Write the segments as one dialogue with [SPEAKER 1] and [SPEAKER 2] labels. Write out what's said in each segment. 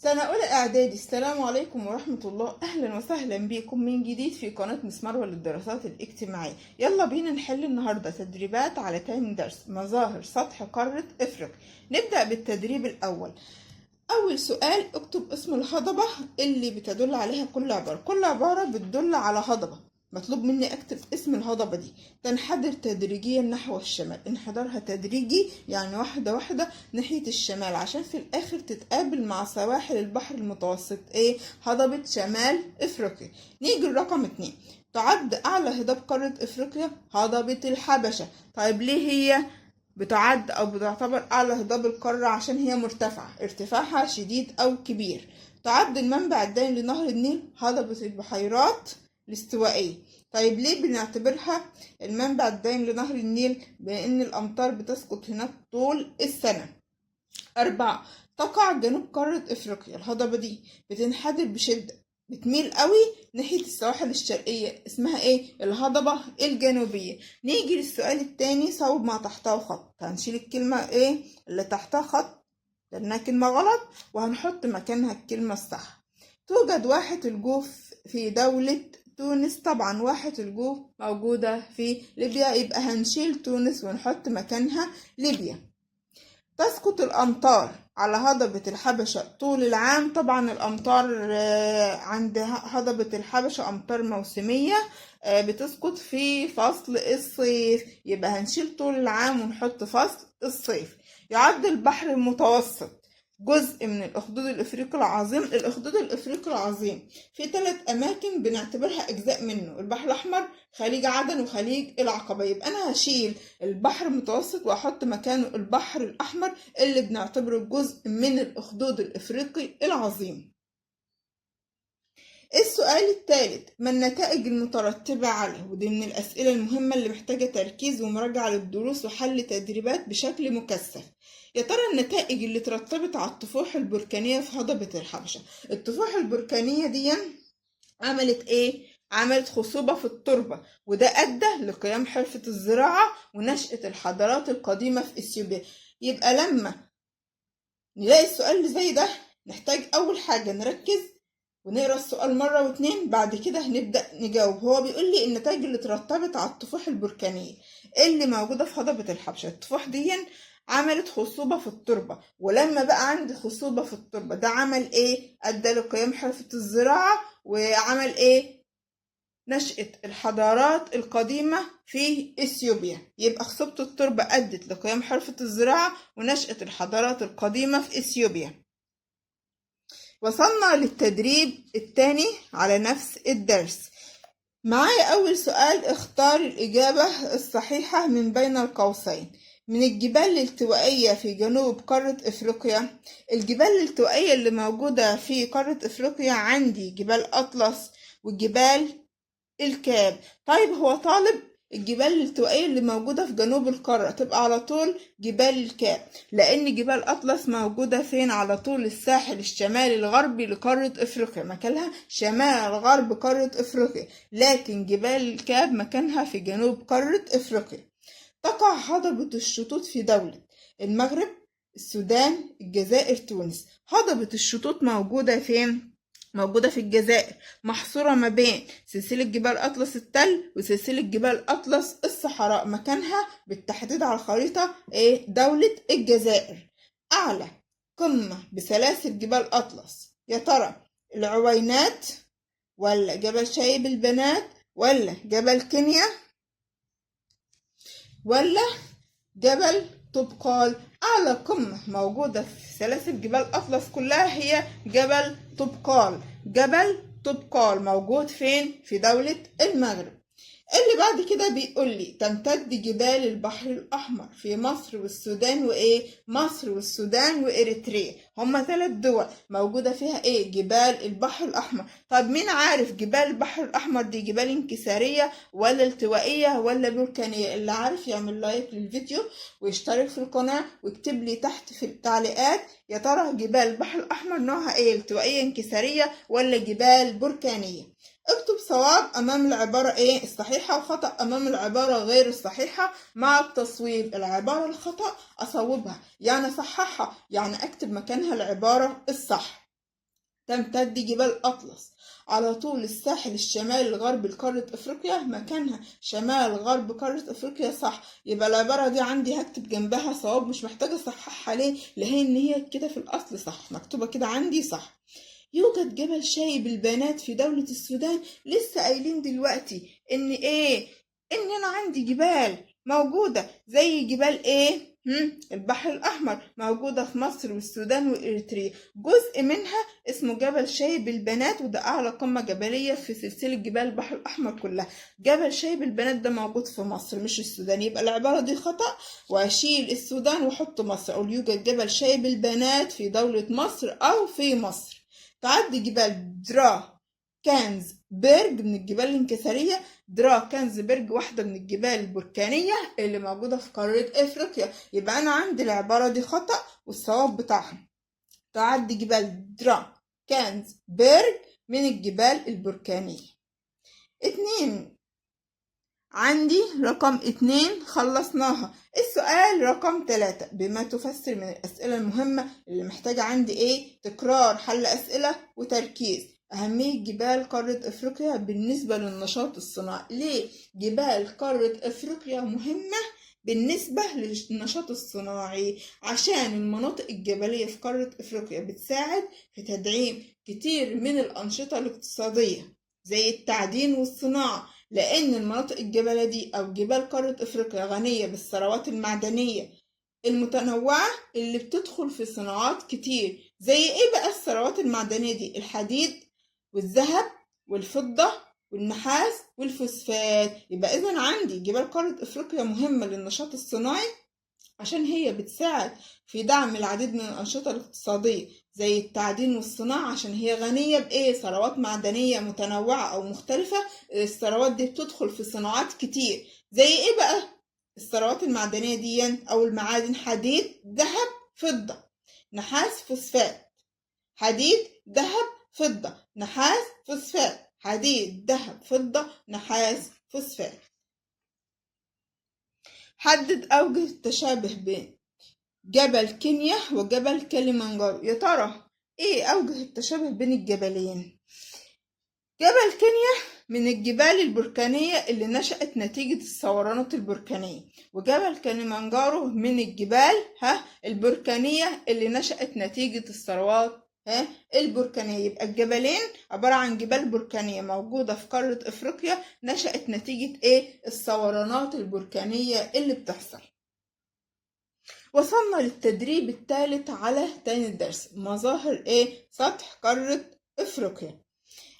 [SPEAKER 1] سنة أولى إعدادي. السلام عليكم ورحمة الله، أهلا وسهلا بكم من جديد في قناة مس مروة للدراسات الاجتماعية. يلا بينا نحل النهاردة تدريبات على تاني درس مظاهر سطح قارة إفريقيا. نبدأ بالتدريب الأول. أول سؤال، اكتب اسم الهضبة اللي بتدل عليها كل عبارة. كل عبارة بتدل على هضبة، مطلوب مني اكتب اسم الهضبة دي. تنحدر تدريجيا نحو الشمال. انحدارها تدريجي يعني واحدة واحدة ناحية الشمال عشان في الاخر تتقابل مع سواحل البحر المتوسط، هضبة شمال افريقيا. نيجي لرقم 2. تعد اعلى هضاب قارة افريقيا هضبة الحبشة. طيب ليه هي بتعد او بتعتبر اعلى هضاب القارة؟ عشان هي مرتفعة، ارتفاعها شديد او كبير. تعد المنبع الدائم لنهر النيل هضبة البحيرات الاستوائية. طيب ليه بنعتبرها المنبع الدائم لنهر النيل؟ بأن الأمطار بتسقط هناك طول السنة. 4. تقع جنوب قارة إفريقيا. الهضبة دي بتنحدر بشدة، بتميل قوي ناحية السواحل الشرقية، اسمها الهضبة الجنوبية. نيجي للسؤال التاني، صوب ما تحته خط. هنشيل الكلمة اللي تحتها خط لأنها كلمة غلط وهنحط مكانها الكلمة الصح. توجد واحة الجوف في دولة تونس. طبعا واحة الجوف موجودة في ليبيا، يبقى هنشيل تونس ونحط مكانها ليبيا. تسقط الأمطار على هضبة الحبشة طول العام. طبعا الأمطار عند هضبة الحبشة أمطار موسمية بتسقط في فصل الصيف، يبقى هنشيل طول العام ونحط فصل الصيف. يعد البحر المتوسط جزء من الأخدود الإفريقي العظيم. الأخدود الإفريقي العظيم في 3 أماكن بنعتبرها أجزاء منه: البحر الأحمر، خليج عدن، وخليج العقبة. يبقى أنا هشيل البحر المتوسط وأحط مكانه البحر الأحمر اللي بنعتبره جزء من الأخدود الإفريقي العظيم. السؤال الثالث، ما النتائج المترتبة عليه؟ ودي من الأسئلة المهمة اللي محتاجة تركيز ومراجعة للدروس وحل تدريبات بشكل مكثف. يا ترى النتائج اللي ترتبط على الطفوح البركانية في هضبة الحبشة. الطفوح البركانية دي عملت عملت خصوبة في التربة، وده أدى لقيام حرفة الزراعة ونشأة الحضارات القديمة في إثيوبيا. يبقى لما نلاقي السؤال اللي زي ده نحتاج أول حاجة نركز ونقرأ السؤال مرة واتنين، بعد كده هنبدأ نجاوب. هو بيقول لي النتائج اللي ترتبط على الطفوح البركانية اللي موجودة في هضبة الحبشة. الطفوح دي عملت خصوبة في التربة، ولما بقى عندي خصوبة في التربة ده عمل أدى لقيام حرفة الزراعة، وعمل نشأة الحضارات القديمة في إثيوبيا. يبقى خصوبة التربة أدت لقيام حرفة الزراعة ونشأة الحضارات القديمة في إثيوبيا. وصلنا للتدريب الثاني على نفس الدرس. معايا أول سؤال، اختار الإجابة الصحيحة من بين القوسين. من الجبال الالتوائية في جنوب قارة إفريقيا. الجبال الالتوائية اللي موجودة في قارة إفريقيا عندي جبال أطلس وجبال الكاب. طيب هو طالب الجبال الالتوائية اللي موجودة في جنوب القارة، تبقى على طول جبال الكاب، لأن جبال أطلس موجودة فين؟ على طول الساحل الشمالي الغربي لقارة إفريقيا، مكانها شمال غرب قارة إفريقيا، لكن جبال الكاب مكانها في جنوب قارة إفريقيا. تقع هضبة الشطوط في دولة المغرب، السودان، الجزائر، تونس. هضبة الشطوط موجودة فين؟ موجودة في الجزائر، محصورة ما بين سلسلة جبال أطلس التل وسلسلة جبال أطلس الصحراء. مكانها بالتحديد على الخريطة دولة الجزائر. أعلى قمة بسلاسل جبال أطلس، يا ترى العوينات ولا جبل شايب البنات ولا جبل كينيا ولا جبل طبقال؟ أعلى قمة موجودة في سلاسل جبال أطلس كلها هي جبل طبقال. جبل طبقال موجود فين؟ في دولة المغرب. اللي بعد كده بيقول لي تمتد جبال البحر الأحمر في مصر والسودان مصر والسودان وإريتريا. هما 3 دول موجودة فيها جبال البحر الأحمر. طب مين عارف جبال البحر الأحمر دي جبال انكسارية ولا التوائية ولا بركانية؟ اللي عارف يعمل لايك للفيديو ويشترك في القناة ويكتب لي تحت في التعليقات يا ترى جبال البحر الأحمر نوعها التوائية انكسارية ولا جبال بركانية. اكتب صواب أمام العبارة الصحيحة وخطأ أمام العبارة غير الصحيحة مع التصويب. العبارة الخطأ أصوبها، يعني أصححها، يعني أكتب مكانها العبارة الصح. تمتد جبال أطلس على طول الساحل الشمالي الغربي لقارة أفريقيا، مكانها شمال غرب قارة أفريقيا. صح، يبقى العبارة دي عندي هكتب جنبها صواب، مش محتاجة أصححها ليه؟ لأن هي كده في الأصل صح، مكتوبة كده عندي صح. يوجد جبل شايب البنات في دولة السودان. لسه قايلين دلوقتي إن إيه؟ إن أنا عندي جبال موجودة زي جبال إيه؟ البحر الأحمر، موجودة في مصر والسودان وإريتريا. جزء منها اسمه جبل شايب البنات، وده أعلى قمة جبلية في سلسلة جبال البحر الأحمر كلها. جبل شايب البنات ده موجود في مصر مش السودان، يبقى العبارة دي خطأ، وأشيل السودان وأحط مصر. أقول يوجد جبل شايب البنات في دولة مصر أو في مصر. تعد جبال درا كانز بيرج من الجبال الانكسارية. درا كانز بيرج واحدة من الجبال البركانية اللي موجودة في قارة افريقيا. يبقى انا عندي العبارة دي خطأ والصواب بتاعها تعد جبال درا كانز بيرج من الجبال البركانية. 2. عندي رقم 2 خلصناها. السؤال رقم 3 بما تفسر من الأسئلة المهمة اللي محتاجة عندي ايه؟ تكرار، حل أسئلة وتركيز. أهمية جبال قارة أفريقيا بالنسبة للنشاط الصناعي. ليه جبال قارة أفريقيا مهمة بالنسبة للنشاط الصناعي؟ عشان المناطق الجبلية في قارة أفريقيا بتساعد في تدعيم كتير من الأنشطة الاقتصادية زي التعدين والصناعة، لأن المناطق الجبلية دي أو جبال قارة أفريقيا غنية بالثروات المعدنية المتنوعة اللي بتدخل في صناعات كتير. زي إيه بقى الثروات المعدنية دي؟ الحديد والذهب والفضة والنحاس والفوسفات. يبقى إذن عندي جبال قارة أفريقيا مهمة للنشاط الصناعي عشان هي بتساعد في دعم العديد من الأنشطة الاقتصادية زي التعدين والصناعة، عشان هي غنية بإيه؟ ثروات معدنية متنوعة أو مختلفة. الثروات دي بتدخل في صناعات كتير. زي إيه بقى الثروات المعدنية دي أو المعادن؟ حديد، ذهب، فضة، نحاس، فوسفات. حديد، ذهب، فضة، نحاس، فوسفات. حديد، ذهب، فضة، نحاس، فوسفات. حدد أوجه التشابه بين جبل كينيا وجبل كليمانجارو. يا ترى ايه اوجه التشابه بين الجبلين؟ جبل كينيا من الجبال البركانية اللي نشأت نتيجة الثورانات البركانية، وجبل كليمانجارو من الجبال البركانية اللي نشأت نتيجة الثورات البركانية. يبقى الجبلين عبارة عن جبال بركانية موجودة في قارة افريقيا نشأت نتيجة ايه؟ الثورانات البركانية اللي بتحصل. وصلنا للتدريب الثالث على تاني الدرس، مظاهر ايه؟ سطح قارة افريقيا.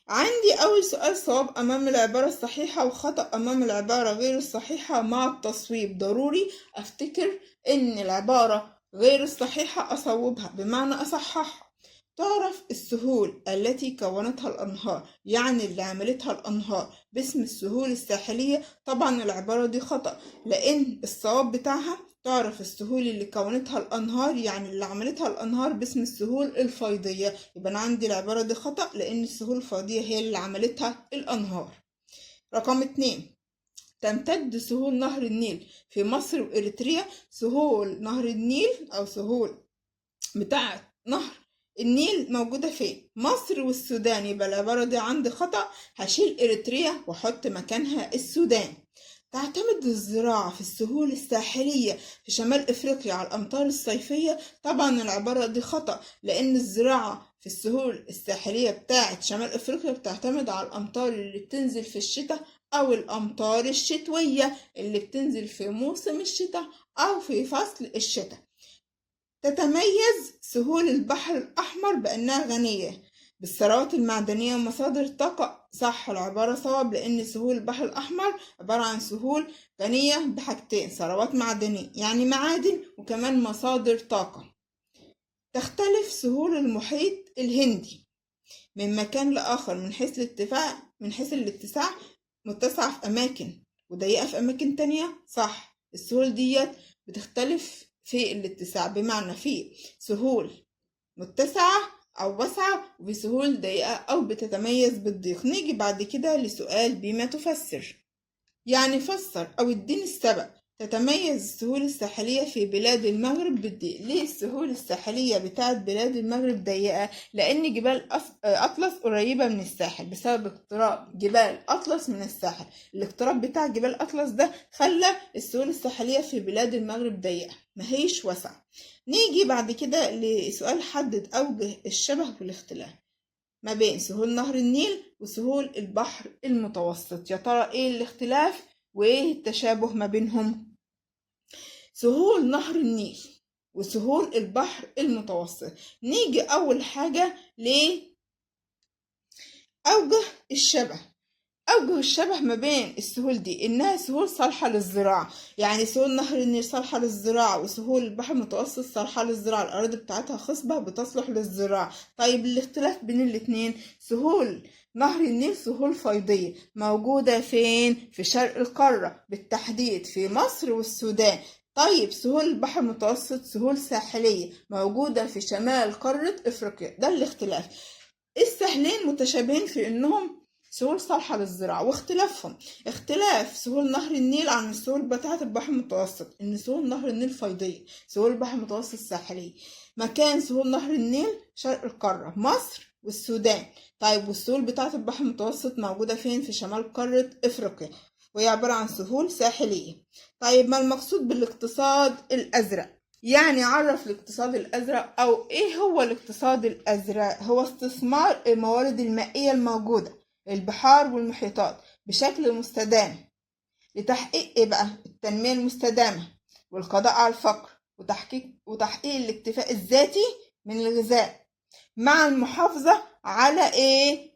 [SPEAKER 1] عندي اول سؤال صواب امام العبارة الصحيحة وخطأ امام العبارة غير الصحيحة مع التصويب. ضروري افتكر ان العبارة غير الصحيحة اصوبها بمعنى اصححها. تعرف السهول التي كونتها الأنهار، يعني اللي عملتها الأنهار باسم السهول الساحلية. طبعا العبارة دي خطأ، لأن الصواب بتاعها تعرف السهول اللي كونتها الأنهار، يعني اللي عملتها الأنهار باسم السهول الفيضية. يبقى أنا عندي العبارة دي خطأ، لأن السهول الفيضية هي اللي عملتها الأنهار. رقم 2. تمتد سهول نهر النيل في مصر وإريتريا. سهول نهر النيل أو سهول بتاعة نهر النيل موجودة فين؟ مصر والسودان. يبقى العبارة دي عندي خطأ، هشيل إريتريا وأحط مكانها السودان. تعتمد الزراعة في السهول الساحلية في شمال إفريقيا على الأمطار الصيفية. طبعا العبارة دي خطأ، لأن الزراعة في السهول الساحلية بتاعة شمال إفريقيا بتعتمد على الأمطار اللي بتنزل في الشتاء أو الأمطار الشتوية اللي بتنزل في موسم الشتاء أو في فصل الشتاء. تتميز سهول البحر الأحمر بأنها غنية بالثروات المعدنية ومصادر طاقة. صح، العبارة صواب، لأن سهول البحر الأحمر عبارة عن سهول غنية بحاجتين، ثروات معدنية يعني معادن وكمان مصادر طاقة. تختلف سهول المحيط الهندي من مكان لآخر من حيث الاتساع، متسعة في أماكن وضيقة في أماكن تانية. صح، السهول ديت بتختلف في الاتساع، بمعنى في سهول متسعة أو واسعة وفي سهول ضيقة أو بتتميز بالضيق. نيجي بعد كده لسؤال بما تفسر، يعني فسر أو اديني السبب تتميز السهول الساحلية في بلاد المغرب بالضيق. ليه السهول الساحلية بتاعت بلاد المغرب ضيقة؟ لأن جبال أطلس قريبة من الساحل بسبب اقتراب جبال أطلس من الساحل. الاقتراب بتاع جبال أطلس ده خلى السهول الساحلية في بلاد المغرب ضيقة، ماهيش واسعة. نيجي بعد كده لسؤال حدد أوجه الشبه والاختلاف ما بين سهول نهر النيل وسهول البحر المتوسط. يا ترى ايه الاختلاف وايه التشابه ما بينهم؟ سهول نهر النيل وسهول البحر المتوسط. نيجي أول حاجة لأوجه الشبه. أوجه الشبه ما بين السهول دي إنها سهول صالحة للزراعة، يعني سهول نهر النيل صالحة للزراعة وسهول البحر المتوسط صالحة للزراعة، الأراضي بتاعتها خصبة بتصلح للزراعة. طيب الاختلاف بين الاتنين، سهول نهر النيل سهول فيضية موجودة فين؟ في شرق القارة، بالتحديد في مصر والسودان. طيب سهول البحر المتوسط سهول ساحلية موجودة في شمال قارة إفريقيا. ده الاختلاف. السهلين متشابهين في إنهم سهول صالحة للزراعة، واختلافهم اختلاف سهول نهر النيل عن السهول بتاعة البحر المتوسط إن سهول نهر النيل فيضية، سهول البحر المتوسط ساحلية. مكان سهول نهر النيل شرق القارة مصر والسودان. طيب والسهول بتاعة البحر المتوسط موجودة فين؟ في شمال قارة إفريقيا، وهي عبارة عن سهول ساحلية. طيب ما المقصود بالاقتصاد الأزرق؟ يعني عرف الاقتصاد الأزرق أو إيه هو الاقتصاد الأزرق؟ هو استثمار الموارد المائية الموجودة البحار والمحيطات بشكل مستدام لتحقيق إيه بقى؟ التنمية المستدامة والقضاء على الفقر وتحقيق الاكتفاء الذاتي من الغذاء مع المحافظة على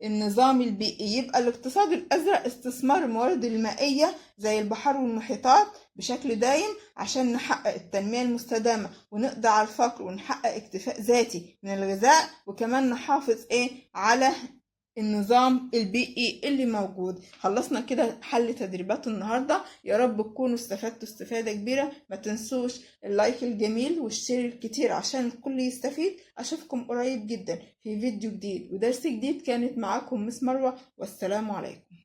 [SPEAKER 1] النظام البيئي. يبقى الاقتصاد الأزرق استثمار الموارد المائية زي البحار والمحيطات بشكل دايم عشان نحقق التنمية المستدامة ونقضي على الفقر ونحقق اكتفاء ذاتي من الغذاء، وكمان نحافظ على النظام البيئي اللي موجود. خلصنا كده حل تدريبات النهاردة، يا رب تكونوا استفدتوا استفادة كبيرة. ما تنسوش اللايك الجميل والشير الكتير عشان الكل يستفيد. اشوفكم قريب جدا في فيديو جديد ودرس جديد. كانت معاكم مس مروة، والسلام عليكم.